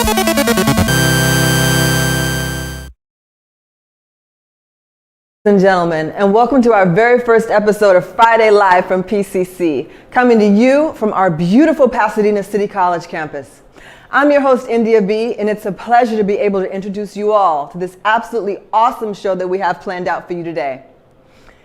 Ladies and gentlemen, and welcome to our very first episode of Friday Live from PCC, coming to you from our beautiful Pasadena City College campus. I'm your host, India B, and it's a pleasure to be able to introduce you all to this absolutely awesome show that we have planned out for you today.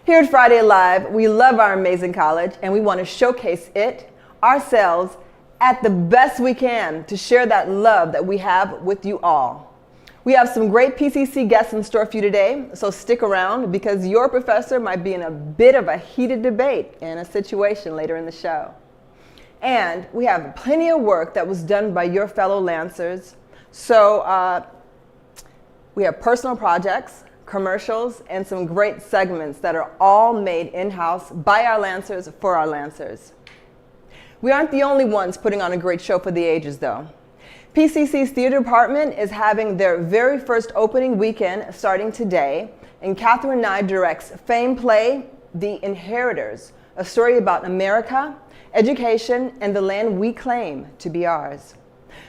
Here at Friday Live, we love our amazing college, and we want to showcase it, ourselves, at the best we can to share that love that we have with you all. We have some great PCC guests in store for you today, so stick around because your professor might be in a bit of a heated debate in a situation later in the show. And we have plenty of work that was done by your fellow Lancers. So we have personal projects, commercials, and some great segments that are all made in-house by our Lancers for our Lancers. We aren't the only ones putting on a great show for the ages, though. PCC's theater department is having their very first opening weekend starting today, and Catherine Nye directs famed play, The Inheritors, a story about America, education, and the land we claim to be ours.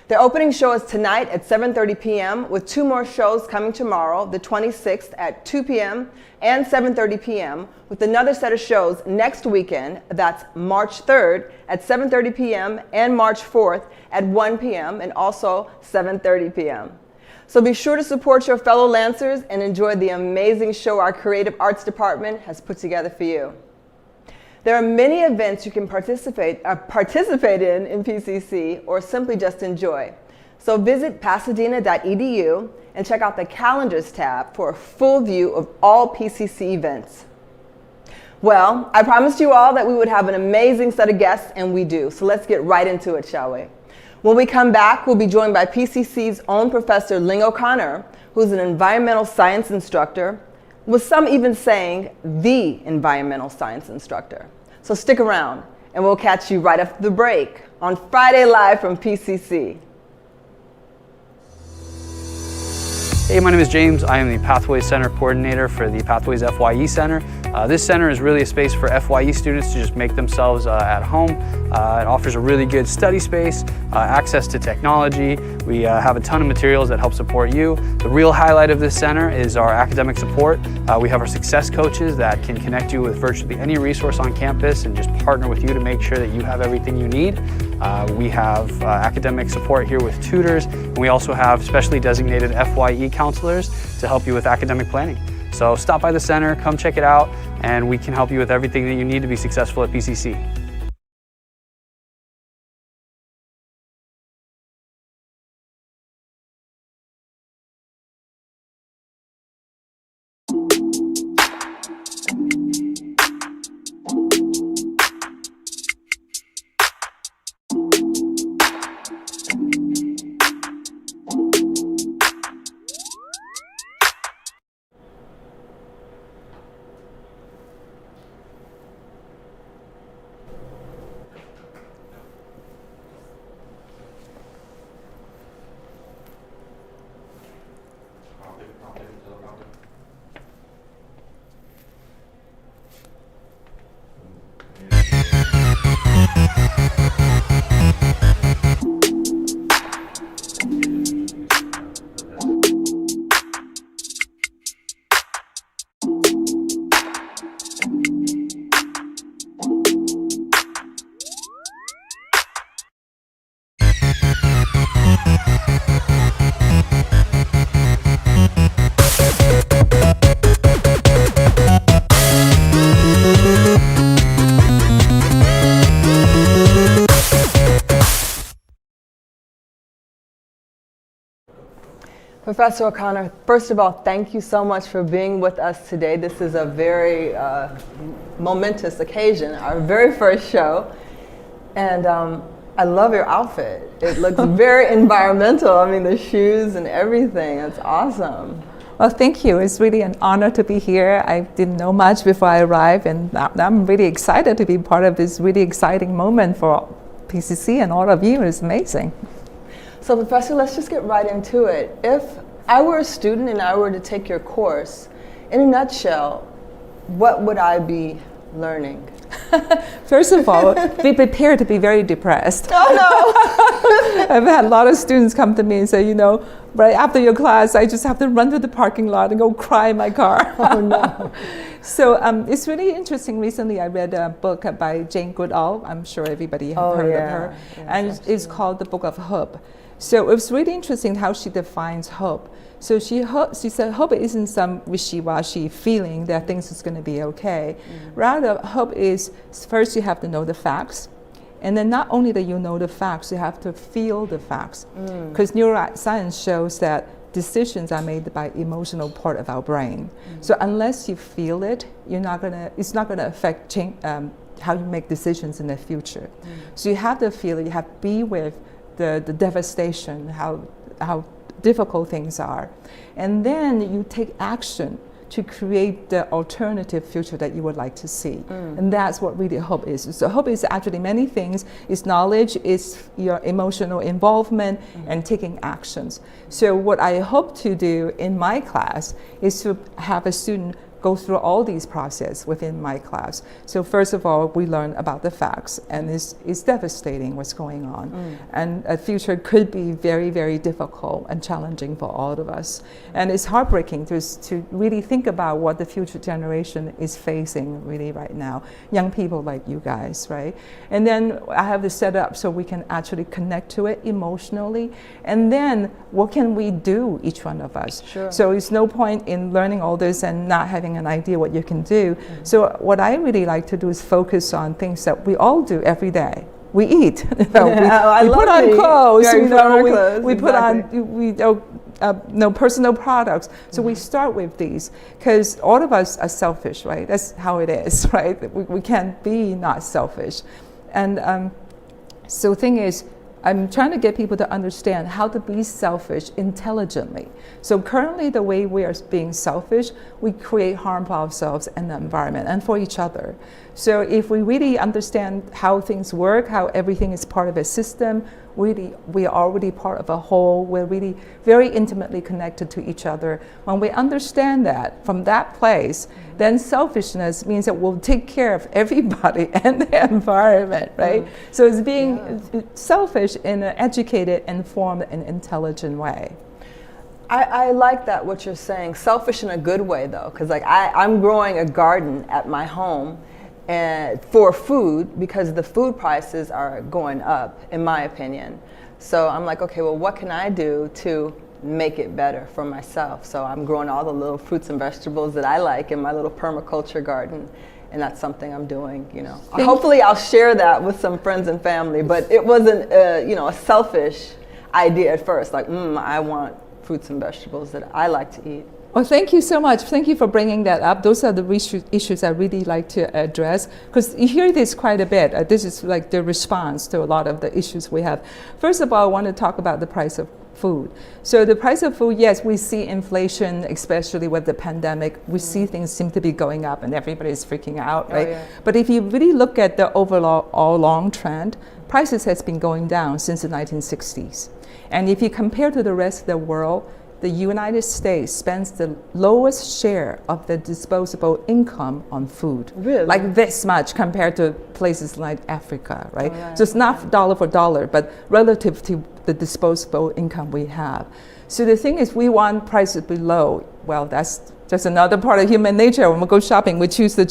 The opening show is tonight at 7:30 p.m. with two more shows coming tomorrow, the 26th at 2 p.m. and 7:30 p.m. with another set of shows next weekend, that's March 3rd at 7:30 p.m. and March 4th at 1 p.m. and also 7:30 p.m. So be sure to support your fellow Lancers and enjoy the amazing show our Creative Arts Department has put together for you. There are many events you can participate in PCC or simply just enjoy. So visit pasadena.edu and check out the Calendars tab for a full view of all PCC events. Well, I promised you all that we would have an amazing set of guests, and we do. So let's get right into it, shall we? When we come back, we'll be joined by PCC's own Professor OConnor, who's an environmental science instructor, with some even saying the environmental science instructor. So stick around, and we'll catch you right after the break on Friday Live from PCC. Hey, my name is James. I am the Pathways Center Coordinator for the Pathways FYE Center. This center is really a space for FYE students to just make themselves at home. It offers a really good study space, access to technology. We have a ton of materials that help support you. The real highlight of this center is our academic support. We have our success coaches that can connect you with virtually any resource on campus and just partner with you to make sure that you have everything you need. We have academic support here with tutors, and we also have specially designated FYE counselors to help you with academic planning. So stop by the center, come check it out, and we can help you with everything that you need to be successful at PCC. Professor O'Connor, first of all, thank you so much for being with us today. This is a very momentous occasion, our very first show. And I love your outfit. It looks very environmental. I mean, the shoes and everything. It's awesome. Well, thank you. It's really an honor to be here. I didn't know much before I arrived, and I'm really excited to be part of this really exciting moment for PCC and all of you. It's amazing. So Professor, let's just get right into it. If I were a student and I were to take your course, in a nutshell, what would I be learning? First of all, be prepared to be very depressed. Oh no! I've had a lot of students come to me and say, right after your class, I just have to run to the parking lot and go cry in my car. Oh no! So it's really interesting. Recently, I read a book by Jane Goodall. I'm sure everybody has heard of her. Yes, And it's called The Book of Hope. So it was really interesting how she defines hope. So she said hope isn't some wishy-washy feeling that things is going to be okay. Rather, hope is first you have to know the facts. And then not only that you know the facts, you have to feel the facts. Because neuroscience shows that decisions are made by emotional part of our brain. So unless you feel it, it's not gonna affect how you make decisions in the future. So you have to feel it, you have to be with the devastation, how difficult things are. And then you take action to create the alternative future that you would like to see. And that's what really hope is. So hope is actually many things. It's knowledge, it's your emotional involvement, and taking actions. So what I hope to do in my class is to have a student go through all these processes within my class. So first of all, we learn about the facts, and it's devastating what's going on. And a future could be very, very difficult and challenging for all of us. And it's heartbreaking to really think about what the future generation is facing really right now. Young people like you guys, right? And then I have this set up so we can actually connect to it emotionally. And then what can we do, each one of us? Sure. So it's no point in learning all this and not having an idea what you can do. So what I really like to do is focus on things that we all do every day. We eat. We put on clothes. We put on personal products. So we start with these because all of us are selfish, right? That's how it is, right? We can't be not selfish. And so the thing is, I'm trying to get people to understand how to be selfish intelligently. So currently the way we are being selfish, we create harm for ourselves and the environment and for each other. So if we really understand how things work, how everything is part of a system, we are already part of a whole. We're really very intimately connected to each other. When we understand that from that place, then selfishness means that we'll take care of everybody and the environment, right? So it's being selfish in an educated, informed, and intelligent way. I like that, what you're saying. Selfish in a good way, though, because I'm growing a garden at my home and for food because the food prices are going up, in my opinion. So I'm like, okay, well, what can I do to make it better for myself? So I'm growing all the little fruits and vegetables that I like in my little permaculture garden. And that's something I'm doing, Hopefully I'll share that with some friends and family, but it wasn't, a selfish idea at first. Like, I want fruits and vegetables that I like to eat. Well, thank you so much. Thank you for bringing that up. Those are the issues I really like to address because you hear this quite a bit. This is like the response to a lot of the issues we have. First of all, I want to talk about the price of food. So the price of food, yes, we see inflation, especially with the pandemic. We see things seem to be going up and everybody's freaking out, right? Yeah. But if you really look at the overall long trend, prices has been going down since the 1960s. And if you compare to the rest of the world, the United States spends the lowest share of the disposable income on food. Really? Like this much compared to places like Africa, right? So it's not dollar for dollar, but relative to the disposable income we have. So the thing is, we want prices to be low. Well, that's just another part of human nature. When we go shopping, we choose the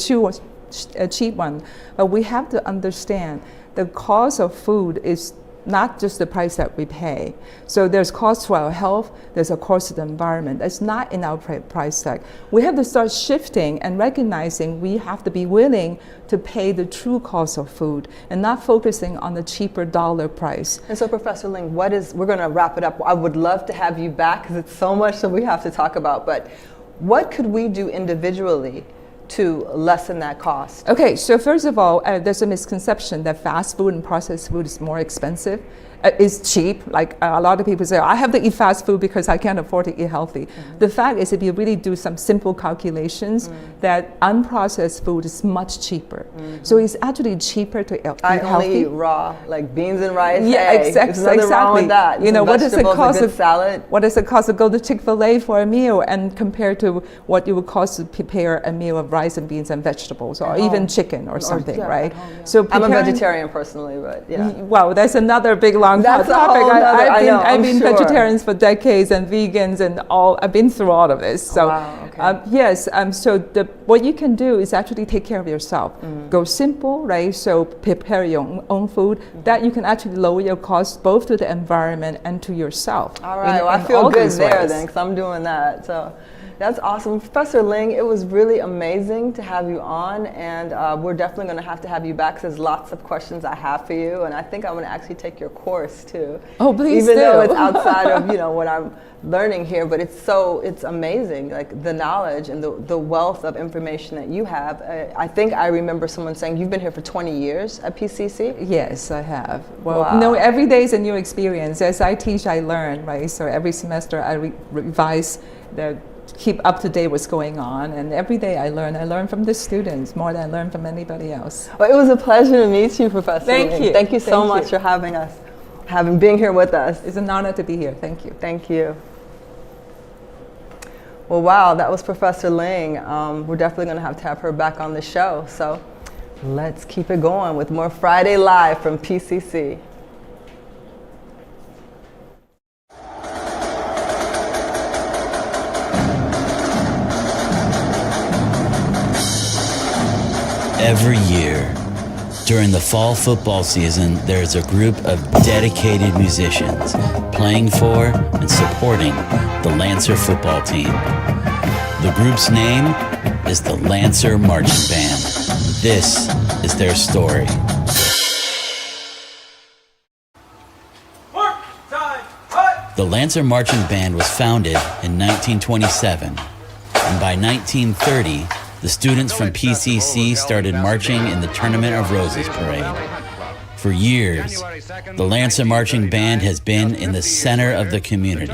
cheap one. But we have to understand the cost of food is not just the price that we pay. So there's cost to our health, there's a cost to the environment. That's not in our price tag. We have to start shifting and recognizing we have to be willing to pay the true cost of food and not focusing on the cheaper dollar price. And so Professor Ling, we're gonna wrap it up. I would love to have you back because it's so much that we have to talk about, but what could we do individually to lessen that cost? Okay, so first of all, there's a misconception that fast food and processed food is more expensive. is cheap. Like a lot of people say, I have to eat fast food because I can't afford to eat healthy. The fact is, if you really do some simple calculations, that unprocessed food is much cheaper. So it's actually cheaper to eat healthy. I only eat raw, like beans and rice. Yeah, hey, exactly. There's nothing wrong with that. You know, what does it cost? Salad. What does it cost to go to Chick-fil-A for a meal, and compared to what it would cost to prepare a meal of rice and beans and vegetables, or even chicken or something, right? So I'm a vegetarian personally, but yeah. Well, that's another big long That's topic. I've been sure. vegetarians for decades and vegans and all. I've been through all of this. So yes. So what you can do is actually take care of yourself. Go simple, right? So prepare your own food. That you can actually lower your costs both to the environment and to yourself. All right. Well, I feel good there then, because I'm doing that. So. That's awesome. Professor Ling, it was really amazing to have you on, and we're definitely going to have you back, because there's lots of questions I have for you, and I think I'm going to actually take your course too. Oh, please Even do. though it's outside of what I'm learning here, but it's amazing, like the knowledge and the wealth of information that you have. I think I remember someone saying you've been here for 20 years at PCC? Yes, I have. Well, no, every day is a new experience. As I teach, I learn, right? So every semester I revise keep up to date what's going on, and every day I learn from the students more than I learn from anybody else. Well, it was a pleasure to meet you, Professor. Thank you so much for being here with us. It's an honor to be here. Thank you. Well, wow, that was Professor Ling. We're definitely going to have her back on the show, so let's keep it going with more Friday Live from PCC. Every year, during the fall football season, there's a group of dedicated musicians playing for and supporting the Lancer football team. The group's name is the Lancer Marching Band. This is their story. The Lancer Marching Band was founded in 1927, and by 1930, the students from PCC started marching in the Tournament of Roses parade. For years, the Lancer Marching Band has been in the center of the community.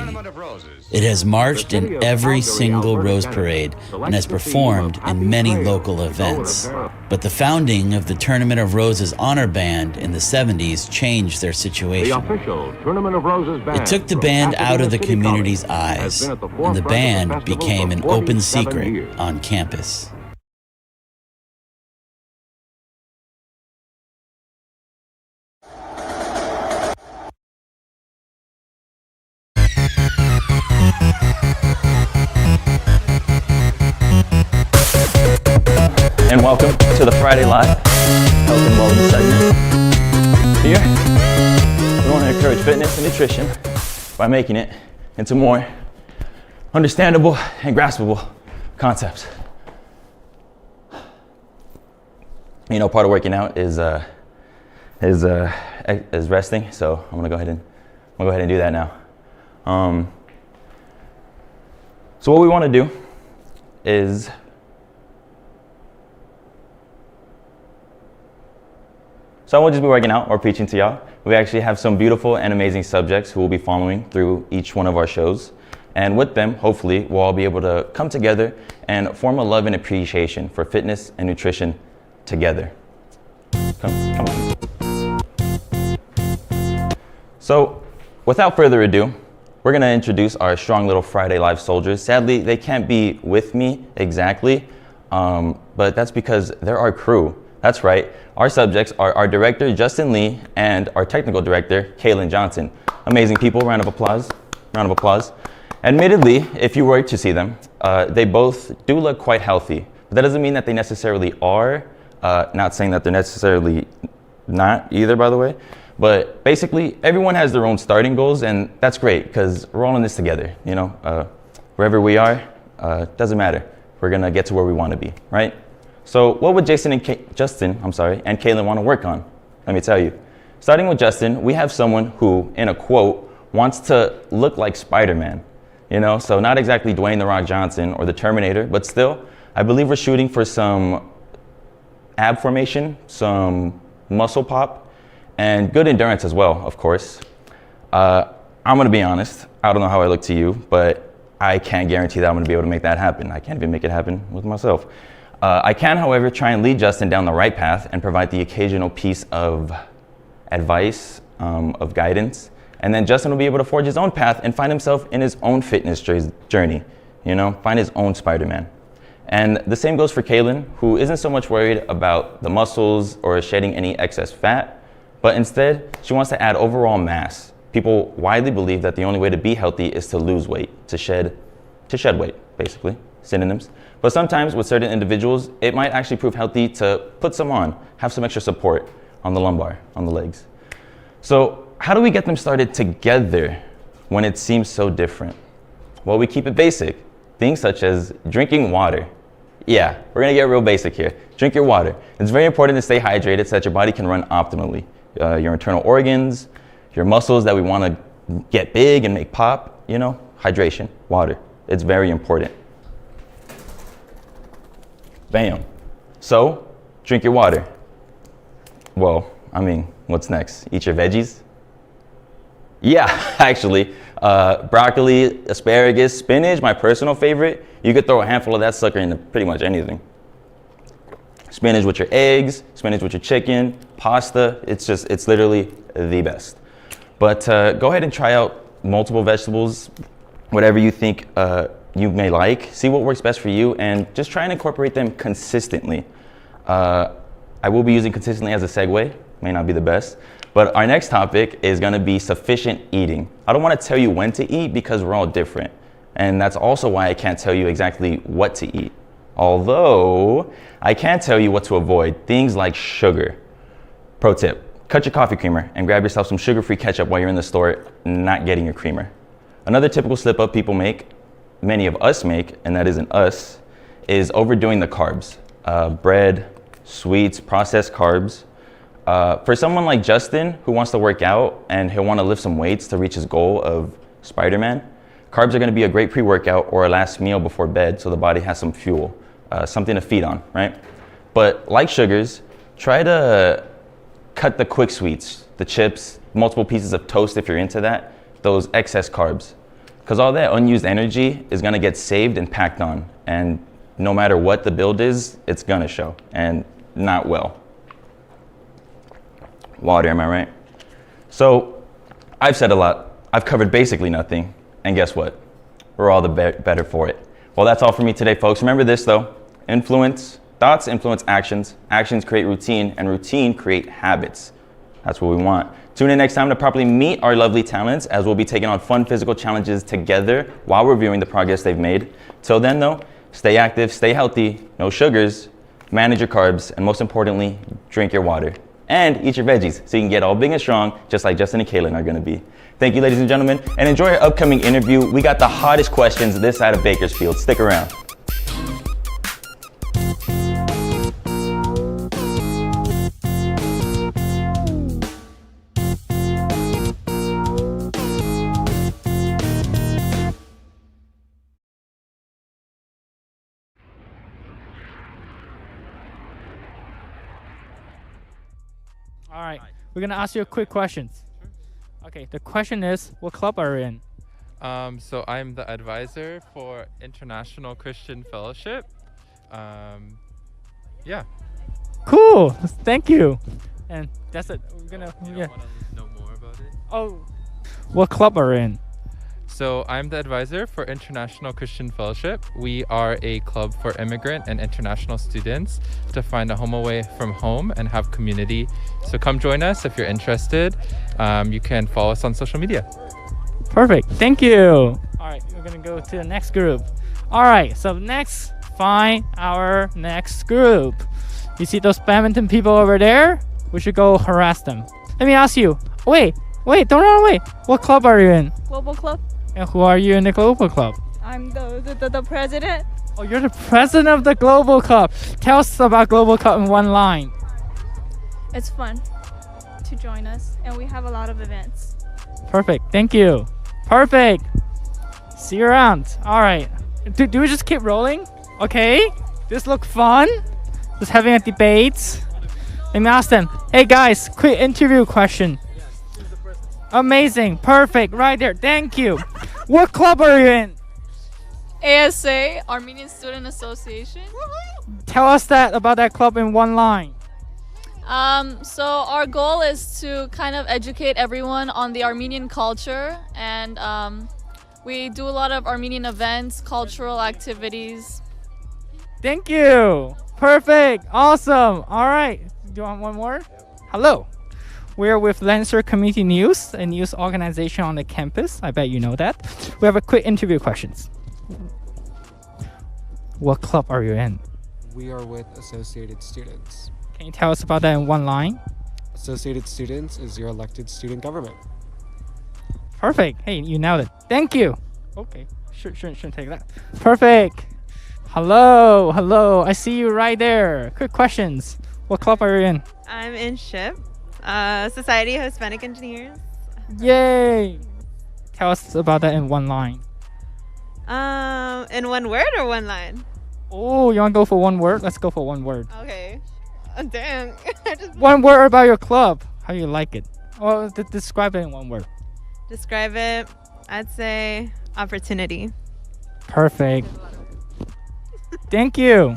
It has marched in every single Rose Parade and has performed in many local events. But the founding of the Tournament of Roses Honor Band in the 70s changed their situation. It took the band out of the community's eyes, and the band became an open secret on campus. And welcome to the Friday Live Health and Wellness segment. Here, we want to encourage fitness and nutrition by making it into more understandable and graspable concepts. You know, part of working out is resting, so I'm gonna go ahead and do that now. So what we want to do is I won't just be working out or preaching to y'all. We actually have some beautiful and amazing subjects who will be following through each one of our shows. And with them, hopefully, we'll all be able to come together and form a love and appreciation for fitness and nutrition together. Come on. So, without further ado, we're going to introduce our strong little Friday Live soldiers. Sadly, they can't be with me exactly, but that's because they're our crew. That's right. Our subjects are our director, Justin Lee, and our technical director, Kaylin Johnson. Amazing people. Round of applause. Round of applause. Admittedly, if you were to see them, they both do look quite healthy. But that doesn't mean that they necessarily are. Not saying that they're necessarily not either, by the way. But basically, everyone has their own starting goals, and that's great because we're all in this together. You know, wherever we are, doesn't matter. We're gonna get to where we want to be, right? So what would Justin and Kaylin want to work on? Let me tell you. Starting with Justin, we have someone who, in a quote, wants to look like Spider-Man. You know, so not exactly Dwayne "The Rock" Johnson or the Terminator, but still, I believe we're shooting for some ab formation, some muscle pop, and good endurance as well, of course. I'm gonna be honest, I don't know how I look to you, but I can't guarantee that I'm gonna be able to make that happen. I can't even make it happen with myself. I can, however, try and lead Justin down the right path and provide the occasional piece of advice, of guidance, and then Justin will be able to forge his own path and find himself in his own fitness journey, you know, find his own Spider-Man. And the same goes for Kaylin, who isn't so much worried about the muscles or shedding any excess fat, but instead, she wants to add overall mass. People widely believe that the only way to be healthy is to lose weight, to shed weight, basically, synonyms. But sometimes with certain individuals, it might actually prove healthy to put some on, have some extra support on the lumbar, on the legs. So how do we get them started together when it seems so different? Well, we keep it basic. Things such as drinking water. Yeah, we're gonna get real basic here. Drink your water. It's very important to stay hydrated so that your body can run optimally. Your internal organs, your muscles that we wanna get big and make pop, you know, hydration, water. It's very important. Bam. So, drink your water. Well, I mean, what's next? Eat your veggies? Yeah, actually, broccoli, asparagus, spinach, my personal favorite. You could throw a handful of that sucker into pretty much anything. Spinach with your eggs, spinach with your chicken, pasta. It's literally the best. But go ahead and try out multiple vegetables, whatever you think you may like. See what works best for you and just try and incorporate them consistently. I will be using consistently as a segue, may not be the best. But our next topic is gonna be sufficient eating. I don't wanna tell you when to eat because we're all different. And that's also why I can't tell you exactly what to eat. Although, I can tell you what to avoid, things like sugar. Pro tip, cut your coffee creamer and grab yourself some sugar-free ketchup while you're in the store not getting your creamer. Another typical slip-up people make, many of us make, and that isn't us, is overdoing the carbs. Bread, sweets, processed carbs. For someone like Justin, who wants to work out and he'll want to lift some weights to reach his goal of Spider-Man, carbs are going to be a great pre-workout or a last meal before bed so the body has some fuel, something to feed on, right? But like sugars, try to cut the quick sweets, the chips, multiple pieces of toast if you're into that, those excess carbs. Because all that unused energy is going to get saved and packed on. And no matter what the build is, it's going to show, and not well. Water, am I right? So I've said a lot. I've covered basically nothing. And guess what? We're all the better for it. Well, that's all for me today, folks. Remember this, though. Thoughts influence actions. Actions create routine, and routine create habits. That's what we want. Tune in next time to properly meet our lovely talents as we'll be taking on fun physical challenges together while reviewing the progress they've made. Till then, though, stay active, stay healthy, no sugars, manage your carbs, and most importantly, drink your water. And eat your veggies so you can get all big and strong, just like Justin and Kaylin are gonna be. Thank you, ladies and gentlemen, and enjoy our upcoming interview. We got the hottest questions this side of Bakersfield. Stick around. All right, we're gonna ask you a quick questions. Okay, the question is, what club are you in? So I'm the advisor for International Christian Fellowship. Yeah. Cool, thank you. And that's it. We're gonna You yeah. want to know more about it? Oh, what club are you in? So I'm the advisor for International Christian Fellowship. We are a club for immigrant and international students to find a home away from home and have community. So come join us if you're interested. You can follow us on social media. Perfect, thank you. All right, we're gonna go to the next group. All right, so next, find our next group. You see those badminton people over there? We should go harass them. Let me ask you. Wait, don't run away. What club are you in? Global Club. And who are you in the Global Club? I'm the president. Oh, you're the president of the Global Club. Tell us about Global Club in one line. It's fun to join us, and we have a lot of events. Perfect, thank you. Perfect. See you around. All right. Do we just keep rolling? Okay. This look fun. Just having a debate. Let me ask them. Hey guys, quick interview question. Amazing. Perfect. Right there. Thank you. What club are you in? ASA, Armenian Student Association. Tell us about that club in one line. So our goal is to kind of educate everyone on the Armenian culture, and we do a lot of Armenian events, cultural activities. Thank you. Perfect. Awesome. All right. Do you want one more? Hello. We're with Lancer Community News, a news organization on the campus. I bet you know that. We have a quick interview questions. What club are you in? We are with Associated Students. Can you tell us about that in one line? Associated Students is your elected student government. Perfect. Hey, you nailed it. Thank you. Okay. Shouldn't take that. Perfect. Hello. I see you right there. Quick questions. What club are you in? I'm in SHIP, Society of Hispanic Engineers. Yay. Tell us about that in one line. In one word or one line? Oh, you want to go for one word? Let's go for one word. Okay. Damn. One word about your club. How you like it? Well, describe it in one word. Describe it. I'd say opportunity. Perfect. Thank you.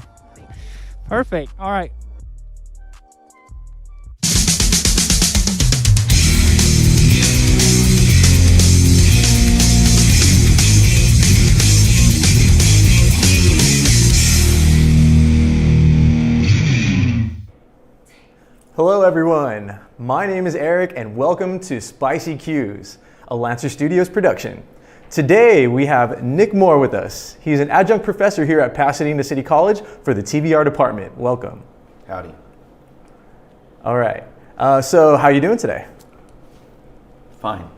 Perfect. All right. Hello everyone, my name is Eric and welcome to Spicy Cues, a Lancer Studios production. Today we have Nick Moore with us. He's an adjunct professor here at Pasadena City College for the TVR department. Welcome. Howdy. All right, so how are you doing today? Fine.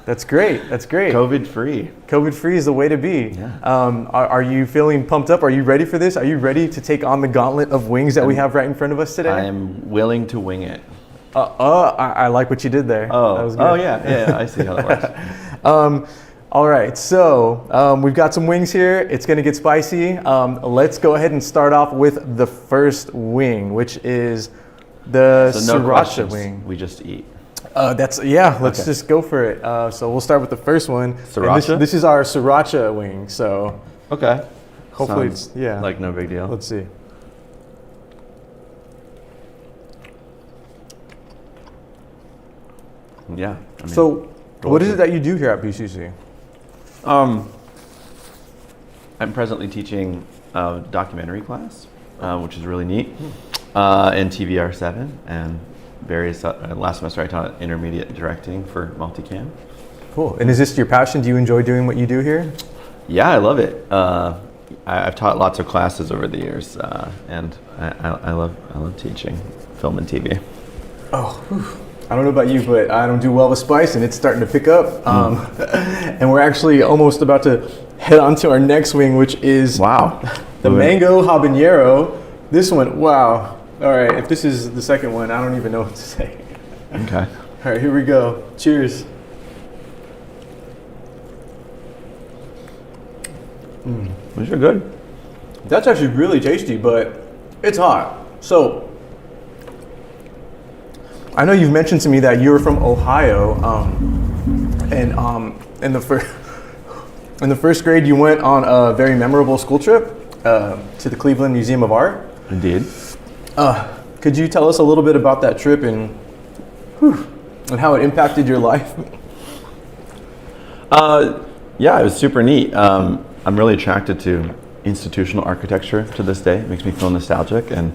That's great, COVID free. COVID free is the way to be. Yeah. Are you feeling pumped up? Are you ready for this? Are you ready to take on the gauntlet of wings that we have right in front of us today? I am willing to wing it. I like what you did there. Oh, that was good. yeah, I see how that works. All right, so we've got some wings here. It's gonna get spicy. Let's go ahead and start off with the first wing, which is the So no sriracha questions, wing. we just eat. Let's Okay. just go for it. So we'll start with the first one. And Sriracha? This is our sriracha wing, so Okay. hopefully Sounds it's, yeah. like no big deal. Let's see. Yeah. I mean, So go what is for it that you do here at PCC? I'm presently teaching a documentary class, which is really neat, in TVR 7 and various, last semester I taught intermediate directing for multicam. Cool. And is this your passion? Do you enjoy doing what you do here? Yeah, I love it. I've taught lots of classes over the years, and I love teaching film and TV. Oh, whew. I don't know about you, but I don't do well with spice, and it's starting to pick up. And we're actually almost about to head on to our next wing, which is the mango habanero. This one, wow. All right, if this is the second one, I don't even know what to say. Okay. All right, here we go. Cheers. These are good. That's actually really tasty, but it's hot. So, I know you've mentioned to me that you're from Ohio, and in the first grade you went on a very memorable school trip to the Cleveland Museum of Art. Indeed. Could you tell us a little bit about that trip and how it impacted your life? Yeah, it was super neat. I'm really attracted to institutional architecture to this day. It makes me feel nostalgic, and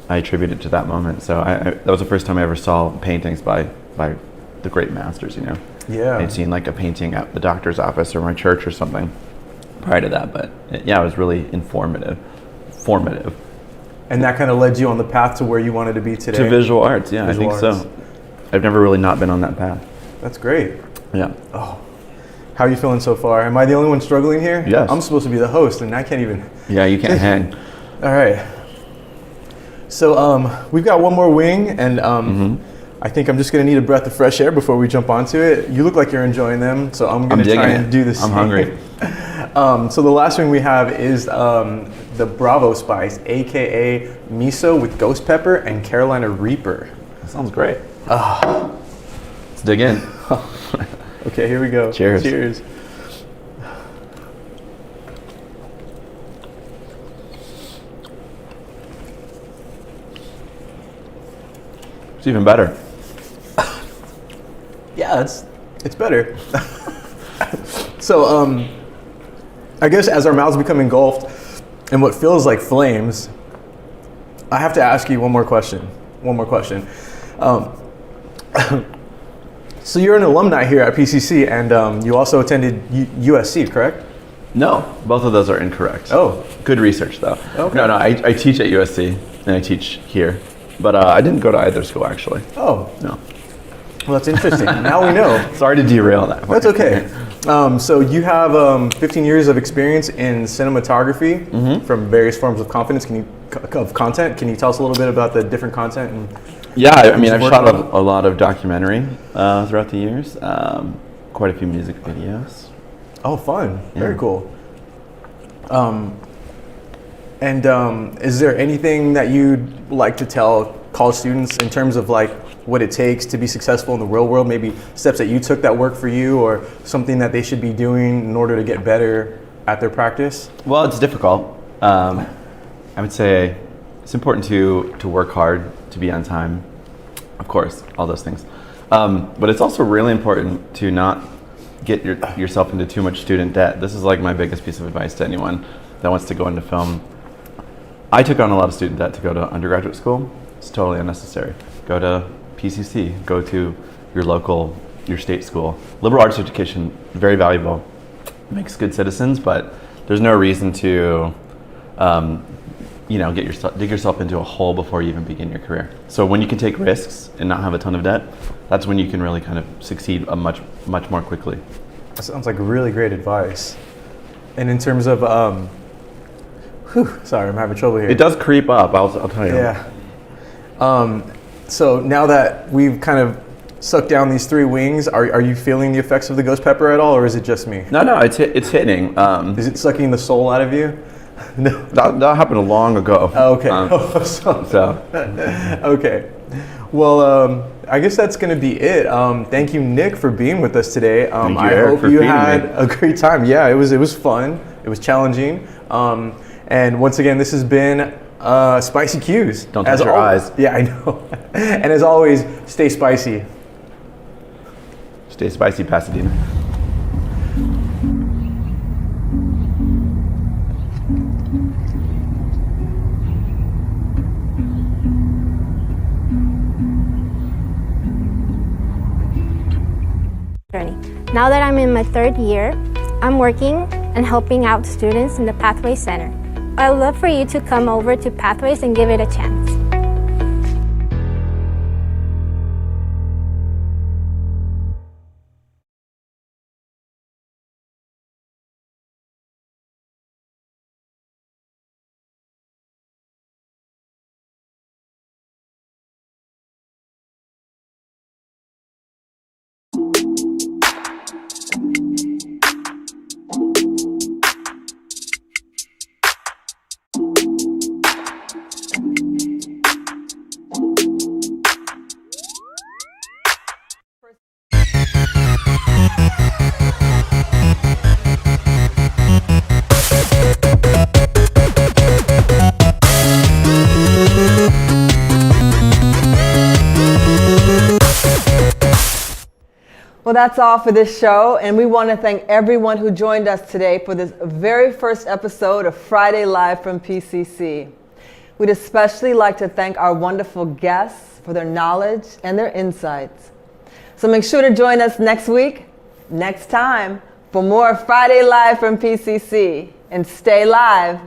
I attribute it to that moment. So that was the first time I ever saw paintings by the great masters, you know. Yeah. I'd seen like a painting at the doctor's office or my church or something prior to that, but it was really formative. And that kind of led you on the path to where you wanted to be today? To visual arts, yeah, Visual I think arts. so. I've never really not been on that path. That's great. Yeah. Oh, how are you feeling so far? Am I the only one struggling here? Yes. I'm supposed to be the host, and I can't even. Yeah, you can't hang. All right. So we've got one more wing, and I think I'm just gonna need a breath of fresh air before we jump onto it. You look like you're enjoying them, so I'm gonna try and do this. I'm hungry. So the last wing we have is the Bravo spice, aka miso with ghost pepper and Carolina Reaper. That sounds great. Let's dig in. Okay, here we go. Cheers. Cheers. It's even better. Yeah, it's better. So, I guess as our mouths become engulfed in what feels like flames, I have to ask you one more question. So you're an alumni here at PCC, and you also attended USC, correct? No, both of those are incorrect. Oh. Good research, though. Okay. No, I teach at USC, and I teach here. But I didn't go to either school, actually. Oh. No. Well, that's interesting. Now we know. Sorry to derail that. That's okay. So you have 15 years of experience in cinematography from various forms of content. Can you tell us a little bit about the different content? Yeah, I mean, I've shot a lot of documentary throughout the years. Quite a few music videos. Oh, fun. Yeah. Very cool. Is there anything that you'd like to tell college students in terms of like what it takes to be successful in the real world? Maybe steps that you took that worked for you, or something that they should be doing in order to get better at their practice? Well, it's difficult. I would say it's important to work hard, to be on time, of course, all those things. But it's also really important to not get yourself into too much student debt. This is like my biggest piece of advice to anyone that wants to go into film. I took on a lot of student debt to go to undergraduate school. It's totally unnecessary. Go to PCC, go to your state school. Liberal arts education, very valuable, makes good citizens, but there's no reason to dig yourself into a hole before you even begin your career. So when you can take risks and not have a ton of debt, that's when you can really kind of succeed much more quickly. That sounds like really great advice. And in terms of, sorry, I'm having trouble here. It does creep up, I'll tell you. Yeah. So now that we've kind of sucked down these 3 wings, are you feeling the effects of the ghost pepper at all, or is it just me? No, it's hitting. Is it sucking the soul out of you? No, that happened long ago. Okay. Okay. Well, I guess that's going to be it. Thank you, Nick, for being with us today. Thank you, I Eric, hope you had a great time. Yeah, it was fun. It was challenging. And once again, this has been Spicy Cues. Don't touch your eyes. Yeah, I know. And as always, stay spicy. Stay spicy, Pasadena. Now that I'm in my 3rd year, I'm working and helping out students in the Pathways Center. I'd love for you to come over to Pathways and give it a chance. Well, that's all for this show, and we want to thank everyone who joined us today for this very first episode of Friday Live from PCC. We'd especially like to thank our wonderful guests for their knowledge and their insights. So make sure to join us next week, next time, for more Friday Live from PCC, and stay live.